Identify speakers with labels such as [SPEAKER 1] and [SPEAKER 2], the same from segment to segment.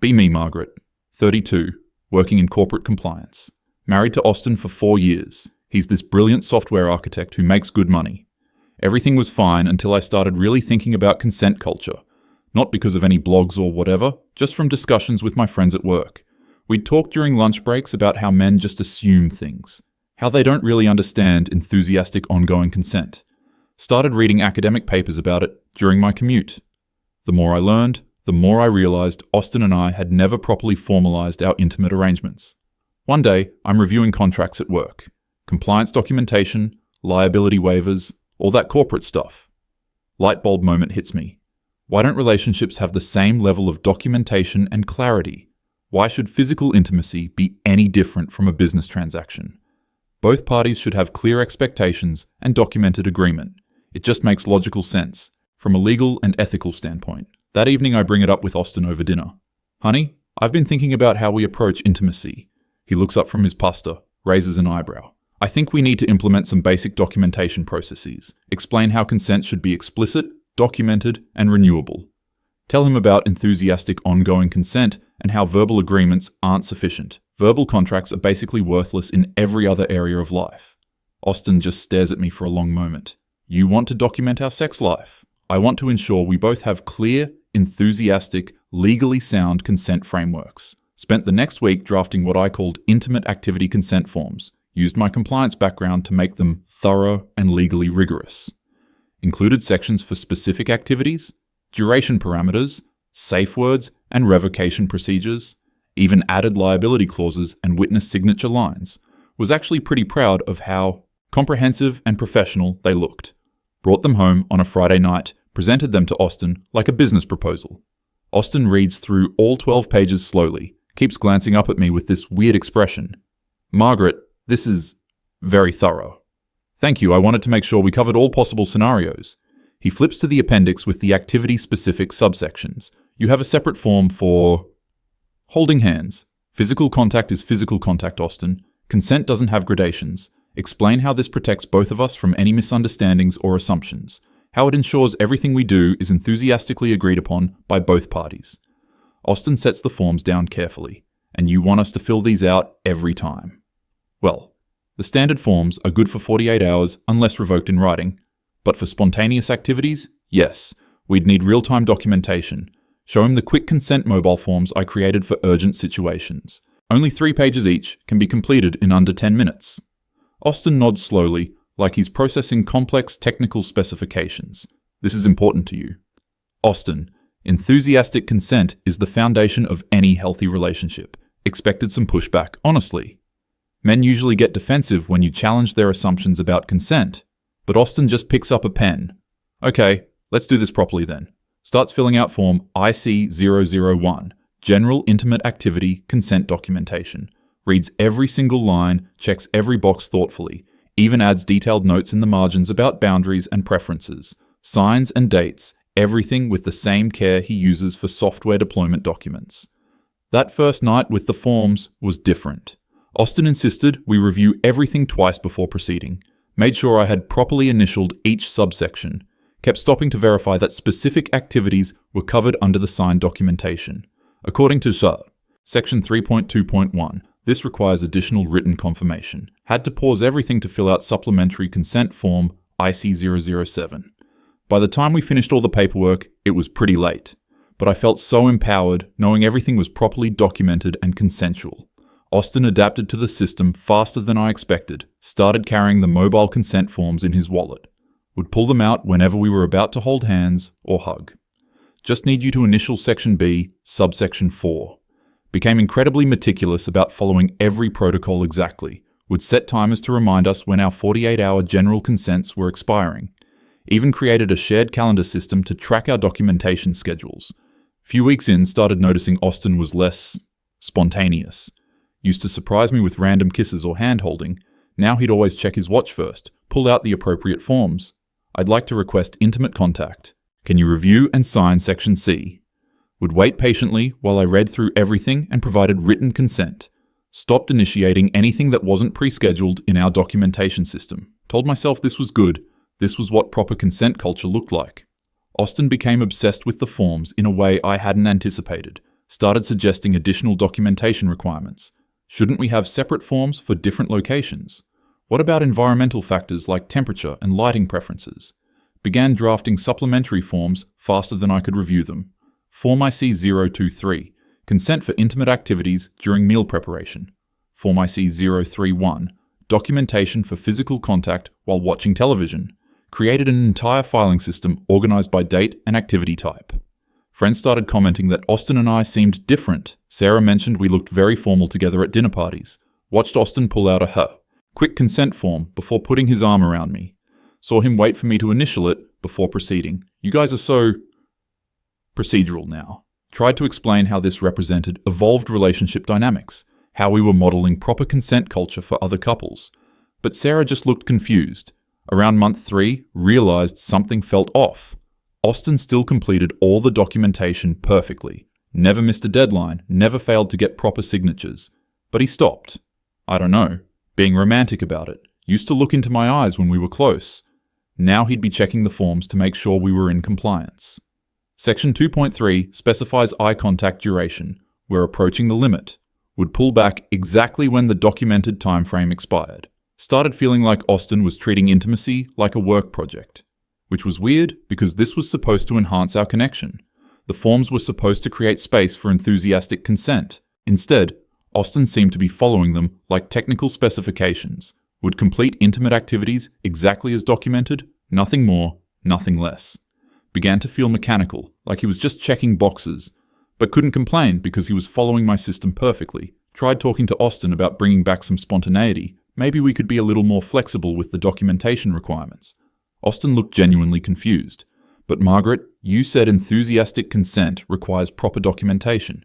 [SPEAKER 1] Be me, Margaret, 32, working in corporate compliance. Married to Austin for 4 years. He's this brilliant software architect who makes good money. Everything was fine until I started really thinking about consent culture. Not because of any blogs or whatever, just from discussions with my friends at work. We'd talk during lunch breaks about how men just assume things. How they don't really understand enthusiastic ongoing consent. Started reading academic papers about it during my commute. The more I learned, the more I realized Austin and I had never properly formalized our intimate arrangements. One day, I'm reviewing contracts at work. Compliance documentation, liability waivers, all that corporate stuff. Light bulb moment hits me. Why don't relationships have the same level of documentation and clarity? Why should physical intimacy be any different from a business transaction? Both parties should have clear expectations and documented agreement. It just makes logical sense, from a legal and ethical standpoint. That evening I bring it up with Austin over dinner. Honey, I've been thinking about how we approach intimacy. He looks up from his pasta, raises an eyebrow. I think we need to implement some basic documentation processes. Explain how consent should be explicit, documented, and renewable. Tell him about enthusiastic ongoing consent and how verbal agreements aren't sufficient. Verbal contracts are basically worthless in every other area of life. Austin just stares at me for a long moment. You want to document our sex life. I want to ensure we both have clear, enthusiastic, legally sound consent frameworks. Spent the next week drafting what I called intimate activity consent forms. Used my compliance background to make them thorough and legally rigorous. Included sections for specific activities, duration parameters, safe words, and revocation procedures. Even added liability clauses and witness signature lines. Was actually pretty proud of how comprehensive and professional they looked. Brought them home on a Friday night, presented them to Austin like a business proposal. Austin reads through all 12 pages slowly, keeps glancing up at me with this weird expression. Margaret, this is very thorough. Thank you, I wanted to make sure we covered all possible scenarios. He flips to the appendix with the activity-specific subsections. You have a separate form for holding hands. Physical contact is physical contact, Austin. Consent doesn't have gradations. Explain how this protects both of us from any misunderstandings or assumptions. How it ensures everything we do is enthusiastically agreed upon by both parties. Austin sets the forms down carefully, and you want us to fill these out every time. Well, the standard forms are good for 48 hours unless revoked in writing, but for spontaneous activities, yes, we'd need real-time documentation. Show him the quick consent mobile forms I created for urgent situations. Only 3 pages each can be completed in under 10 minutes. Austin nods slowly, like he's processing complex technical specifications. This is important to you. Austin, enthusiastic consent is the foundation of any healthy relationship. Expected some pushback, honestly. Men usually get defensive when you challenge their assumptions about consent, but Austin just picks up a pen. Okay, let's do this properly then. Starts filling out form IC001, General Intimate Activity Consent Documentation. Reads every single line, checks every box thoughtfully, even adds detailed notes in the margins about boundaries and preferences, signs and dates, everything with the same care he uses for software deployment documents. That first night with the forms was different. Austin insisted we review everything twice before proceeding, made sure I had properly initialed each subsection, kept stopping to verify that specific activities were covered under the signed documentation. According to Section 3.2.1, this requires additional written confirmation. Had to pause everything to fill out supplementary consent form IC007. By the time we finished all the paperwork, it was pretty late, but I felt so empowered knowing everything was properly documented and consensual. Austin adapted to the system faster than I expected, started carrying the mobile consent forms in his wallet. Would pull them out whenever we were about to hold hands or hug. Just need you to initial Section B, subsection 4. Became incredibly meticulous about following every protocol exactly. Would set timers to remind us when our 48-hour general consents were expiring. Even created a shared calendar system to track our documentation schedules. Few weeks in, started noticing Austin was less spontaneous. Used to surprise me with random kisses or hand-holding. Now he'd always check his watch first, pull out the appropriate forms. I'd like to request intimate contact. Can you review and sign Section C? Would wait patiently while I read through everything and provided written consent. Stopped initiating anything that wasn't pre-scheduled in our documentation system. Told myself this was good. This was what proper consent culture looked like. Austin became obsessed with the forms in a way I hadn't anticipated. started suggesting additional documentation requirements. Shouldn't we have separate forms for different locations? What about environmental factors like temperature and lighting preferences? Began drafting supplementary forms faster than I could review them. Form IC 023, consent for intimate activities during meal preparation. Form IC 031, documentation for physical contact while watching television. Created an entire filing system organized by date and activity type. Friends started commenting that Austin and I seemed different. Sarah mentioned we looked very formal together at dinner parties. Watched Austin pull out a quick consent form before putting his arm around me. Saw him wait for me to initial it before proceeding. You guys are so procedural now. Tried to explain how this represented evolved relationship dynamics, how we were modeling proper consent culture for other couples. But Sarah just looked confused. Around month 3, realized something felt off. Austin still completed all the documentation perfectly. Never missed a deadline, never failed to get proper signatures. But he stopped. I don't know. Being romantic about it. Used to look into my eyes when we were close. Now he'd be checking the forms to make sure we were in compliance. Section 2.3 specifies eye contact duration. We're approaching the limit. Would pull back exactly when the documented time frame expired. Started feeling like Austin was treating intimacy like a work project. Which was weird because this was supposed to enhance our connection. The forms were supposed to create space for enthusiastic consent. Instead, Austin seemed to be following them like technical specifications. Would complete intimate activities exactly as documented, nothing more, nothing less. Began to feel mechanical, like he was just checking boxes, but couldn't complain because he was following my system perfectly. Tried talking to Austin about bringing back some spontaneity. Maybe we could be a little more flexible with the documentation requirements. Austin looked genuinely confused. But Margaret, you said enthusiastic consent requires proper documentation.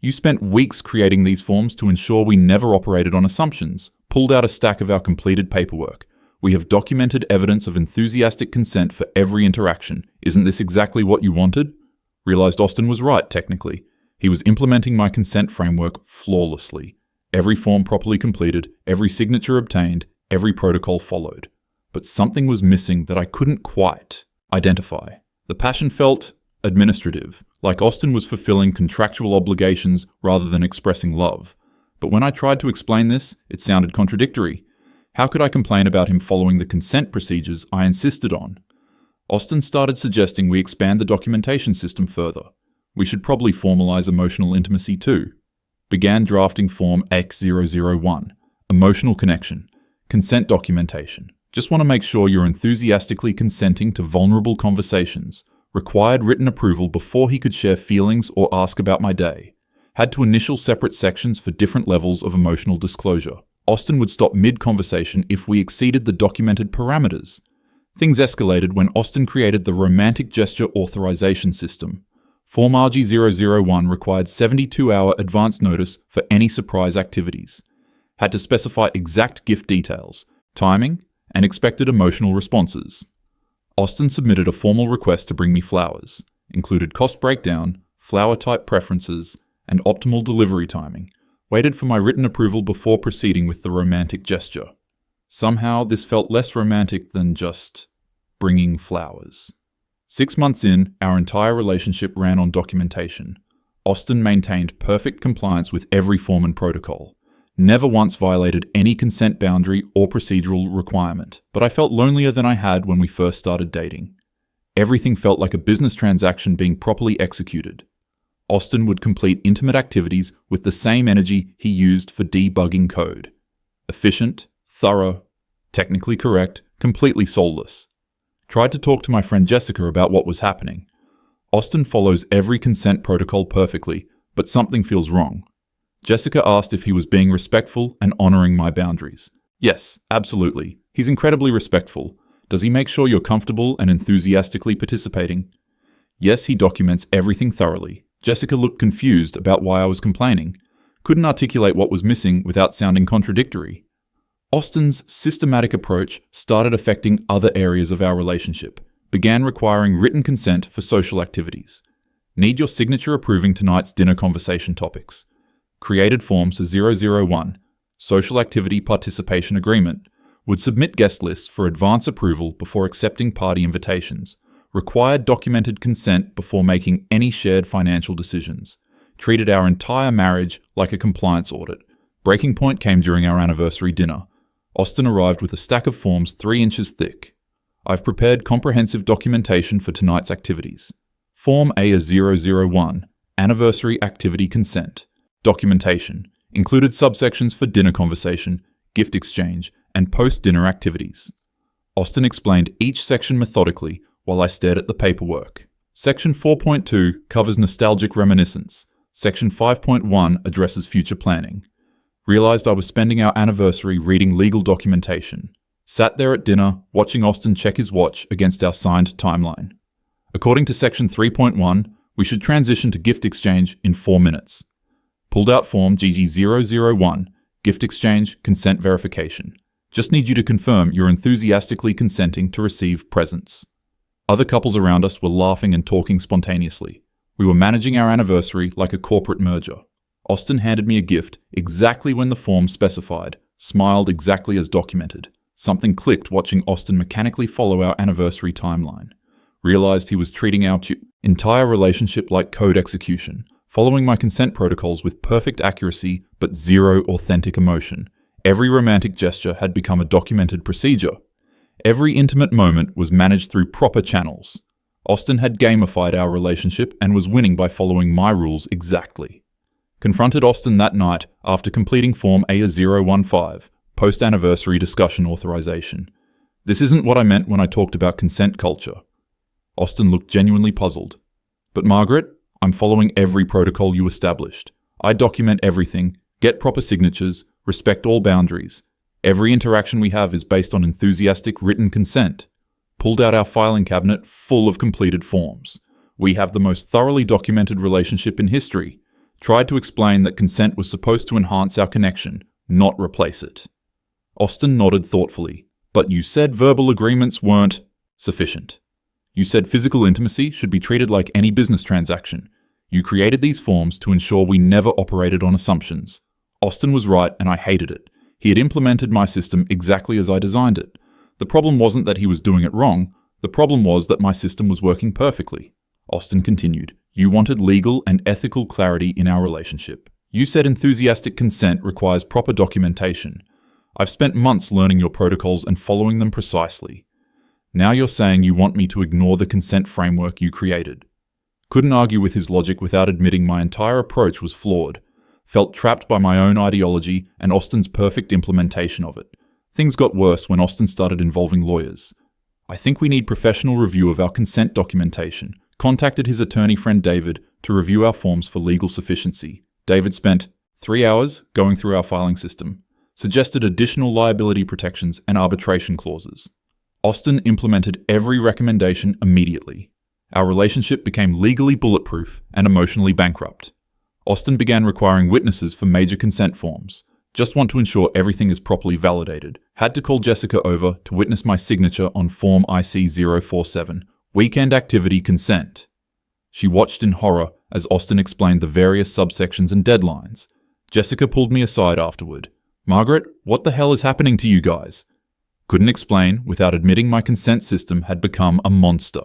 [SPEAKER 1] You spent weeks creating these forms to ensure we never operated on assumptions. Pulled out a stack of our completed paperwork. We have documented evidence of enthusiastic consent for every interaction. Isn't this exactly what you wanted? Realized Austin was right, technically. He was implementing my consent framework flawlessly. Every form properly completed, every signature obtained, every protocol followed. But something was missing that I couldn't quite identify. The passion felt administrative, like Austin was fulfilling contractual obligations rather than expressing love. But when I tried to explain this, it sounded contradictory. How could I complain about him following the consent procedures I insisted on? Austin started suggesting we expand the documentation system further. We should probably formalize emotional intimacy too. Began drafting Form X001, Emotional Connection, Consent Documentation. Just want to make sure you're enthusiastically consenting to vulnerable conversations. Required written approval before he could share feelings or ask about my day. Had to initial separate sections for different levels of emotional disclosure. Austin would stop mid-conversation if we exceeded the documented parameters. Things escalated when Austin created the romantic gesture authorization system. Form RG001 required 72-hour advance notice for any surprise activities. Had to specify exact gift details, timing, and expected emotional responses. Austin submitted a formal request to bring me flowers, included cost breakdown, flower type preferences, and optimal delivery timing. Waited for my written approval before proceeding with the romantic gesture. Somehow this felt less romantic than just bringing flowers. 6 months in, our entire relationship ran on documentation. Austin maintained perfect compliance with every form and protocol. Never once violated any consent boundary or procedural requirement, but I felt lonelier than I had when we first started dating. Everything felt like a business transaction being properly executed. Austin would complete intimate activities with the same energy he used for debugging code. Efficient, thorough, technically correct, completely soulless. Tried to talk to my friend Jessica about what was happening. Austin follows every consent protocol perfectly, but something feels wrong. Jessica asked if he was being respectful and honoring my boundaries. Yes, absolutely. He's incredibly respectful. Does he make sure you're comfortable and enthusiastically participating? Yes, he documents everything thoroughly. Jessica looked confused about why I was complaining. Couldn't articulate what was missing without sounding contradictory. Austin's systematic approach started affecting other areas of our relationship. Began requiring written consent for social activities. Need your signature approving tonight's dinner conversation topics. Created forms to 001, Social Activity Participation Agreement, would submit guest lists for advance approval before accepting party invitations, required documented consent before making any shared financial decisions, treated our entire marriage like a compliance audit. Breaking point came during our anniversary dinner. Austin arrived with a stack of forms 3 inches thick. I've prepared comprehensive documentation for tonight's activities. Form A is 001, Anniversary Activity Consent. Documentation. Included subsections for dinner conversation, gift exchange, and post-dinner activities. Austin explained each section methodically while I stared at the paperwork. Section 4.2 covers nostalgic reminiscence. Section 5.1 addresses future planning. Realized I was spending our anniversary reading legal documentation. Sat there at dinner, watching Austin check his watch against our signed timeline. According to Section 3.1, we should transition to gift exchange in 4 minutes. Pulled out form GG001, gift exchange consent verification. Just need you to confirm you're enthusiastically consenting to receive presents. Other couples around us were laughing and talking spontaneously. We were managing our anniversary like a corporate merger. Austin handed me a gift exactly when the form specified, smiled exactly as documented. Something clicked watching Austin mechanically follow our anniversary timeline. Realized he was treating our entire relationship like code execution, following my consent protocols with perfect accuracy but zero authentic emotion. Every romantic gesture had become a documented procedure. Every intimate moment was managed through proper channels. Austin had gamified our relationship and was winning by following my rules exactly. Confronted Austin that night after completing Form A015, post-anniversary discussion authorization. This isn't what I meant when I talked about consent culture. Austin looked genuinely puzzled. But Margaret, I'm following every protocol you established. I document everything, get proper signatures, respect all boundaries. Every interaction we have is based on enthusiastic written consent. Pulled out our filing cabinet full of completed forms. We have the most thoroughly documented relationship in history. Tried to explain that consent was supposed to enhance our connection, not replace it. Austin nodded thoughtfully. But you said verbal agreements weren't sufficient. You said physical intimacy should be treated like any business transaction. You created these forms to ensure we never operated on assumptions. Austin was right and I hated it. He had implemented my system exactly as I designed it. The problem wasn't that he was doing it wrong. The problem was that my system was working perfectly. Austin continued. You wanted legal and ethical clarity in our relationship. You said enthusiastic consent requires proper documentation. I've spent months learning your protocols and following them precisely. Now you're saying you want me to ignore the consent framework you created. Couldn't argue with his logic without admitting my entire approach was flawed. Felt trapped by my own ideology and Austin's perfect implementation of it. Things got worse when Austin started involving lawyers. I think we need professional review of our consent documentation. Contacted his attorney friend David to review our forms for legal sufficiency. David spent 3 hours going through our filing system. Suggested additional liability protections and arbitration clauses. Austin implemented every recommendation immediately. Our relationship became legally bulletproof and emotionally bankrupt. Austin began requiring witnesses for major consent forms. Just want to ensure everything is properly validated. Had to call Jessica over to witness my signature on Form IC047, Weekend Activity Consent. She watched in horror as Austin explained the various subsections and deadlines. Jessica pulled me aside afterward. Margaret, what the hell is happening to you guys? Couldn't explain without admitting my consent system had become a monster.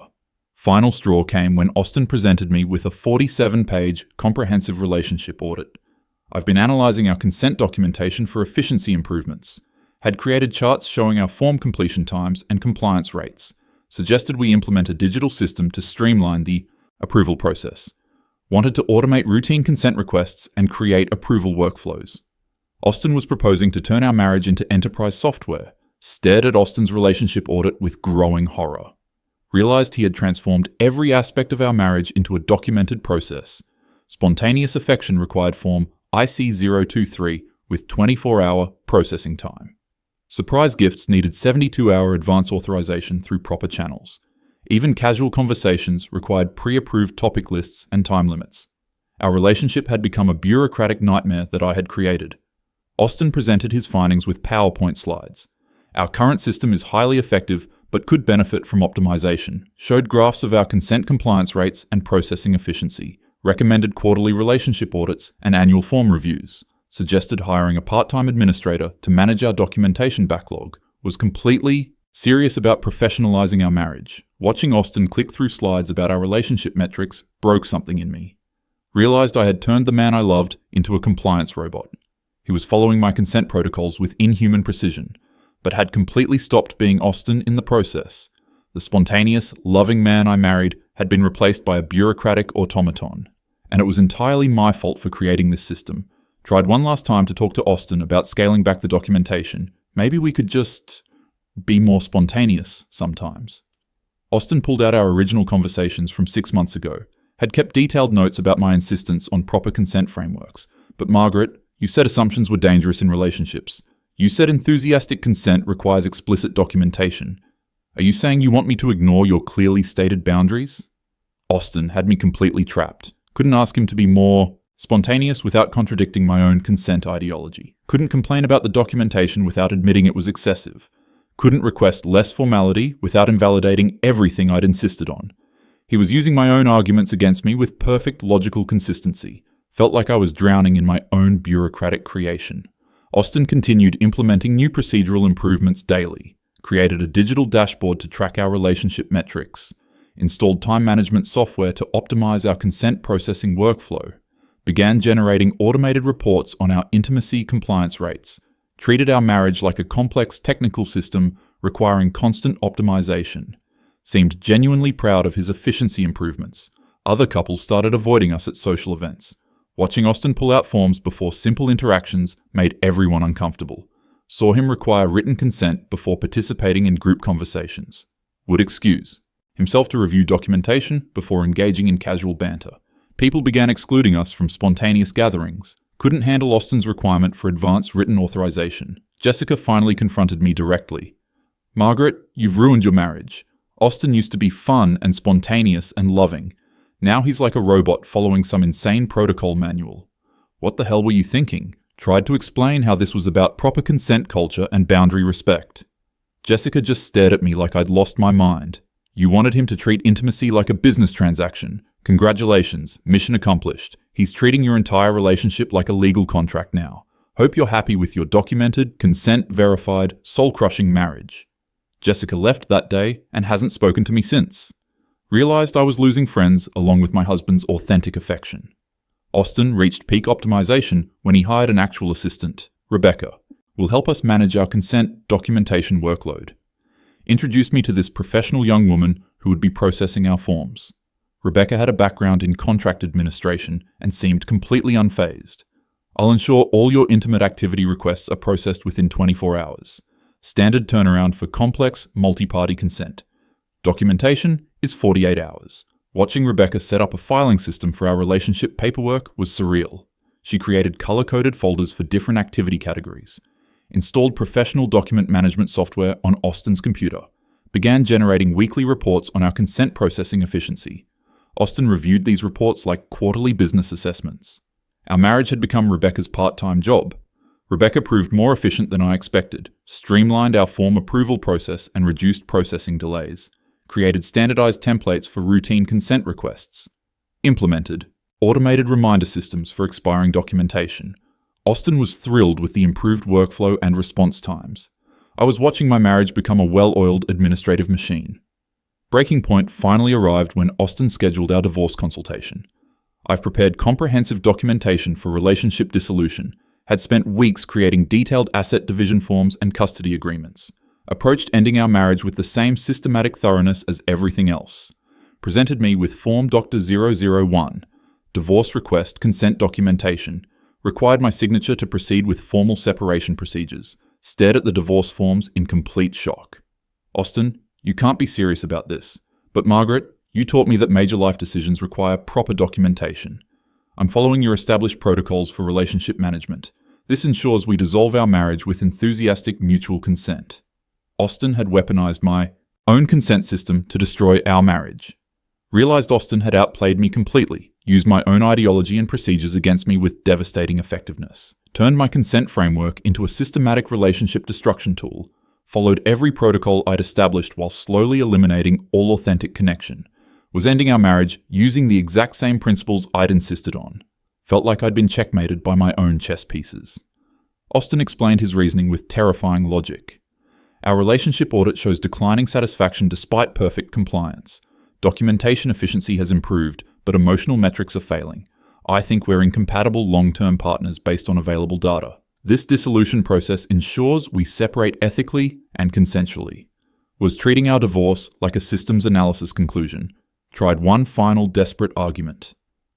[SPEAKER 1] Final straw came when Austin presented me with a 47-page comprehensive relationship audit. I've been analyzing our consent documentation for efficiency improvements. Had created charts showing our form completion times and compliance rates. Suggested we implement a digital system to streamline the approval process. Wanted to automate routine consent requests and create approval workflows. Austin was proposing to turn our marriage into enterprise software. Stared at Austin's relationship audit with growing horror. Realized he had transformed every aspect of our marriage into a documented process. Spontaneous affection required form IC023 with 24-hour processing time. Surprise gifts needed 72-hour advance authorization through proper channels. Even casual conversations required pre-approved topic lists and time limits. Our relationship had become a bureaucratic nightmare that I had created. Austin presented his findings with PowerPoint slides. Our current system is highly effective but could benefit from optimization. Showed graphs of our consent compliance rates and processing efficiency. Recommended quarterly relationship audits and annual form reviews. Suggested hiring a part-time administrator to manage our documentation backlog. Was completely serious about professionalizing our marriage. Watching Austin click through slides about our relationship metrics broke something in me. Realized I had turned the man I loved into a compliance robot. He was following my consent protocols with inhuman precision, but had completely stopped being Austin in the process. The spontaneous, loving man I married had been replaced by a bureaucratic automaton. And it was entirely my fault for creating this system. Tried one last time to talk to Austin about scaling back the documentation. Maybe we could just be more spontaneous sometimes. Austin pulled out our original conversations from 6 months ago, had kept detailed notes about my insistence on proper consent frameworks. But Margaret, you said assumptions were dangerous in relationships. You said enthusiastic consent requires explicit documentation. Are you saying you want me to ignore your clearly stated boundaries? Austin had me completely trapped. Couldn't ask him to be more spontaneous without contradicting my own consent ideology. Couldn't complain about the documentation without admitting it was excessive. Couldn't request less formality without invalidating everything I'd insisted on. He was using my own arguments against me with perfect logical consistency. Felt like I was drowning in my own bureaucratic creation. Austin continued implementing new procedural improvements daily, created a digital dashboard to track our relationship metrics, installed time management software to optimize our consent processing workflow, began generating automated reports on our intimacy compliance rates, treated our marriage like a complex technical system requiring constant optimization, seemed genuinely proud of his efficiency improvements. Other couples started avoiding us at social events. Watching Austin pull out forms before simple interactions made everyone uncomfortable. Saw him require written consent before participating in group conversations. Would excuse himself to review documentation before engaging in casual banter. People began excluding us from spontaneous gatherings. Couldn't handle Austin's requirement for advanced written authorization. Jessica finally confronted me directly. Margaret, you've ruined your marriage. Austin used to be fun and spontaneous and loving. Now he's like a robot following some insane protocol manual. What the hell were you thinking? Tried to explain how this was about proper consent culture and boundary respect. Jessica just stared at me like I'd lost my mind. You wanted him to treat intimacy like a business transaction. Congratulations, mission accomplished. He's treating your entire relationship like a legal contract now. Hope you're happy with your documented, consent-verified, soul-crushing marriage. Jessica left that day and hasn't spoken to me since. Realized I was losing friends along with my husband's authentic affection. Austin reached peak optimization when he hired an actual assistant, Rebecca, will help us manage our consent documentation workload. Introduced me to this professional young woman who would be processing our forms. Rebecca had a background in contract administration and seemed completely unfazed. I'll ensure all your intimate activity requests are processed within 24 hours. Standard turnaround for complex, multi-party consent. Documentation is 48 hours. Watching Rebecca set up a filing system for our relationship paperwork was surreal. She created color-coded folders for different activity categories, installed professional document management software on Austin's computer, began generating weekly reports on our consent processing efficiency. Austin reviewed these reports like quarterly business assessments. Our marriage had become Rebecca's part-time job. Rebecca proved more efficient than I expected, streamlined our form approval process and reduced processing delays, created standardized templates for routine consent requests, implemented automated reminder systems for expiring documentation. Austin was thrilled with the improved workflow and response times. I was watching my marriage become a well-oiled administrative machine. Breaking point finally arrived when Austin scheduled our divorce consultation. I've prepared comprehensive documentation for relationship dissolution, had spent weeks creating detailed asset division forms and custody agreements, approached ending our marriage with the same systematic thoroughness as everything else, presented me with Form Dr. 001, divorce request consent documentation, required my signature to proceed with formal separation procedures, stared at the divorce forms in complete shock. Austin, you can't be serious about this, but Margaret, you taught me that major life decisions require proper documentation. I'm following your established protocols for relationship management. This ensures we dissolve our marriage with enthusiastic mutual consent. Austin had weaponized my own consent system to destroy our marriage. Realized Austin had outplayed me completely, used my own ideology and procedures against me with devastating effectiveness, turned my consent framework into a systematic relationship destruction tool, followed every protocol I'd established while slowly eliminating all authentic connection, was ending our marriage using the exact same principles I'd insisted on. Felt like I'd been checkmated by my own chess pieces. Austin explained his reasoning with terrifying logic. Our relationship audit shows declining satisfaction despite perfect compliance. Documentation efficiency has improved, but emotional metrics are failing. I think we're incompatible long-term partners based on available data. This dissolution process ensures we separate ethically and consensually. Was treating our divorce like a systems analysis conclusion. Tried one final desperate argument.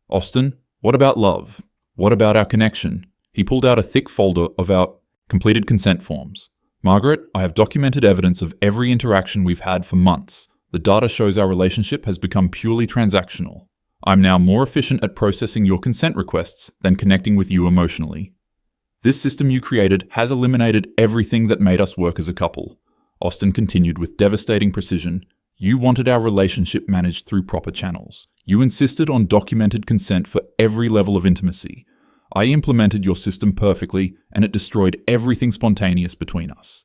[SPEAKER 1] Austin, what about love? What about our connection? He pulled out a thick folder of our completed consent forms. Margaret, I have documented evidence of every interaction we've had for months. The data shows our relationship has become purely transactional. I'm now more efficient at processing your consent requests than connecting with you emotionally. This system you created has eliminated everything that made us work as a couple. Austin continued with devastating precision. You wanted our relationship managed through proper channels. You insisted on documented consent for every level of intimacy. I implemented your system perfectly, and it destroyed everything spontaneous between us.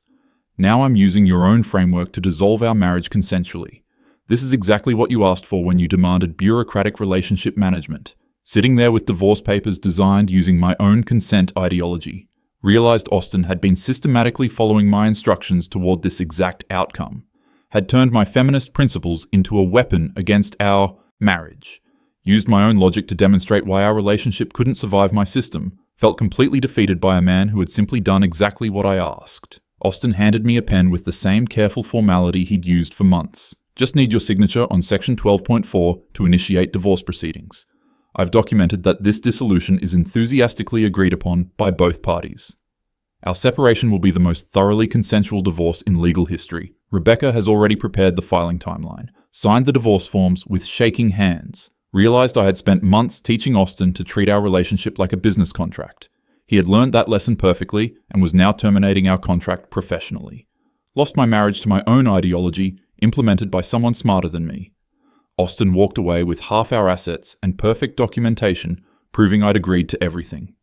[SPEAKER 1] Now I'm using your own framework to dissolve our marriage consensually. This is exactly what you asked for when you demanded bureaucratic relationship management. Sitting there with divorce papers designed using my own consent ideology. Realized Austin had been systematically following my instructions toward this exact outcome. Had turned my feminist principles into a weapon against our marriage. Used my own logic to demonstrate why our relationship couldn't survive my system. Felt completely defeated by a man who had simply done exactly what I asked. Austin handed me a pen with the same careful formality he'd used for months. Just need your signature on section 12.4 to initiate divorce proceedings. I've documented that this dissolution is enthusiastically agreed upon by both parties. Our separation will be the most thoroughly consensual divorce in legal history. Rebecca has already prepared the filing timeline, signed the divorce forms with shaking hands. Realized I had spent months teaching Austin to treat our relationship like a business contract. He had learned that lesson perfectly and was now terminating our contract professionally. Lost my marriage to my own ideology, implemented by someone smarter than me. Austin walked away with half our assets and perfect documentation, proving I'd agreed to everything.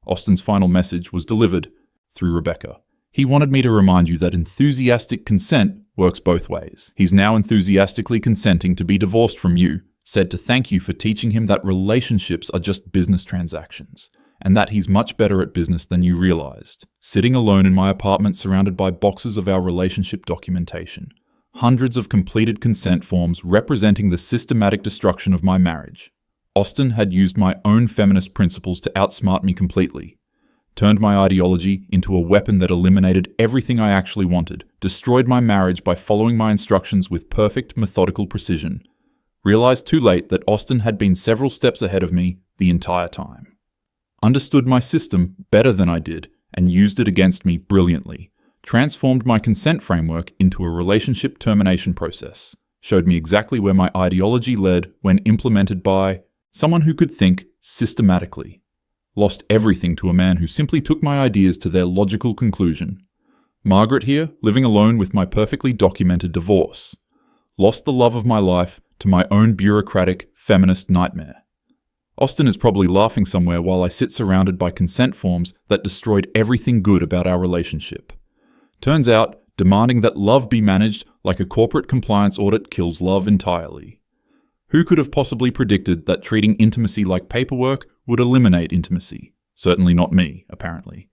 [SPEAKER 1] Austin's final message was delivered through Rebecca. He wanted me to remind you that enthusiastic consent works both ways. He's now enthusiastically consenting to be divorced from you, said to thank you for teaching him that relationships are just business transactions, and that he's much better at business than you realized. Sitting alone in my apartment surrounded by boxes of our relationship documentation. Hundreds of completed consent forms representing the systematic destruction of my marriage. Austin had used my own feminist principles to outsmart me completely. Turned my ideology into a weapon that eliminated everything I actually wanted. Destroyed my marriage by following my instructions with perfect, methodical precision. Realized too late that Austin had been several steps ahead of me the entire time. Understood my system better than I did and used it against me brilliantly. Transformed my consent framework into a relationship termination process. Showed me exactly where my ideology led when implemented by someone who could think systematically. Lost everything to a man who simply took my ideas to their logical conclusion. Margaret here, living alone with my perfectly documented divorce. Lost the love of my life to my own bureaucratic, feminist nightmare. Austin is probably laughing somewhere while I sit surrounded by consent forms that destroyed everything good about our relationship. Turns out, demanding that love be managed like a corporate compliance audit kills love entirely. Who could have possibly predicted that treating intimacy like paperwork would eliminate intimacy? Certainly not me, apparently.